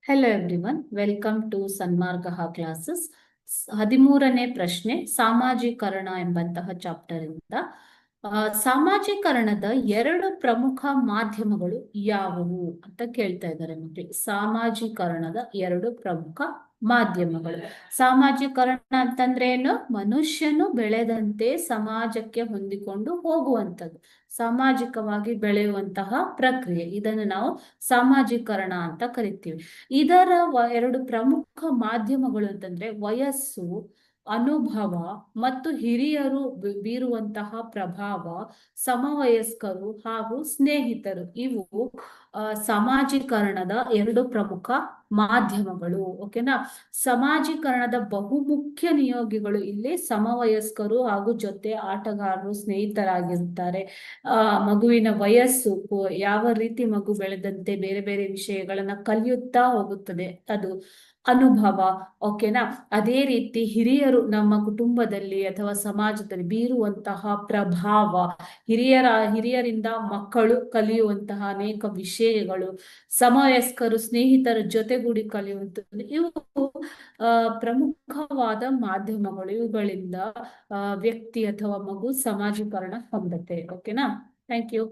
Hello everyone, welcome to Sanmarga classes. 13ನೇ ಪ್ರಶ್ನೆ ಸಾಮಾಜೀಕರಣ ಎಂಬಂತಹ ಚಾಪ್ಟರ್ ಇಂದ ಸಾಮಾಜೀಕರಣದ ಎರಡು ಪ್ರಮುಖ ಮಾಧ್ಯಮಗಳು ಯಾವುವು ಅಂತ ಕೇಳ್ತಾ ಇದ್ದಾರೆ ಮಕ್ಕಳು. ಸಾಮಾಜೀಕರಣದ ಎರಡು ಪ್ರಮುಖ ಮಾಧ್ಯಮಗಳು. ಸಾಮಾಜೀಕರಣ ಅಂತಂದ್ರೆ ಏನು? ಮನುಷ್ಯನು ಬೆಳೆದಂತೆ ಸಮಾಜಕ್ಕೆ ಹೊಂದಿಕೊಂಡು ಹೋಗುವಂಥದ್ದು, ಸಾಮಾಜಿಕವಾಗಿ ಬೆಳೆಯುವಂತಹ ಪ್ರಕ್ರಿಯೆ. ಇದನ್ನು ನಾವು ಸಾಮಾಜೀಕರಣ ಅಂತ ಕರಿತೀವಿ. ಇದರ ಎರಡು ಪ್ರಮುಖ ಮಾಧ್ಯಮಗಳು ಅಂತಂದ್ರೆ ವಯಸ್ಸು, ಅನುಭವ ಮತ್ತು ಹಿರಿಯರು ಬೀರುವಂತಹ ಪ್ರಭಾವ, ಸಮವಯಸ್ಕರು ಹಾಗೂ ಸ್ನೇಹಿತರು. ಇವು ಸಾಮಾಜೀಕರಣದ ಎರಡು ಪ್ರಮುಖ ಮಾಧ್ಯಮಗಳು. ಓಕೆನಾ? ಸಮಾಜೀಕರಣದ ಬಹುಮುಖ್ಯ ನಿಯೋಗಿಗಳು ಇಲ್ಲಿ ಸಮವಯಸ್ಕರು ಹಾಗೂ ಜೊತೆ ಆಟಗಾರರು, ಸ್ನೇಹಿತರಾಗಿರುತ್ತಾರೆ. ಮಗುವಿನ ವಯಸ್ಸು, ಯಾವ ರೀತಿ ಮಗು ಬೆಳೆದಂತೆ ಬೇರೆ ಬೇರೆ ವಿಷಯಗಳನ್ನ ಕಲಿಯುತ್ತಾ ಹೋಗುತ್ತದೆ, ಅದು ಅನುಭವ. ಓಕೆನಾ? ಅದೇ ರೀತಿ ಹಿರಿಯರು ನಮ್ಮ ಕುಟುಂಬದಲ್ಲಿ ಅಥವಾ ಸಮಾಜದಲ್ಲಿ ಬೀರುವಂತಹ ಪ್ರಭಾವ, ಹಿರಿಯರಿಂದ ಮಕ್ಕಳು ಕಲಿಯುವಂತಹ ಅನೇಕ ವಿಷಯಗಳು, ಸಮವಯಸ್ಕರು ಸ್ನೇಹಿತರ ಜೊತೆಗೂಡಿ ಕಲಿಯುವಂಥದ್ದು. ಇವು ಪ್ರಮುಖವಾದ ಮಾಧ್ಯಮಗಳು. ಇವುಗಳಿಂದ ವ್ಯಕ್ತಿ ಅಥವಾ ಮಗು ಸಮಾಜೀಕರಣ ಹೊಂದುತ್ತೆ. ಓಕೆನಾ? Thank you.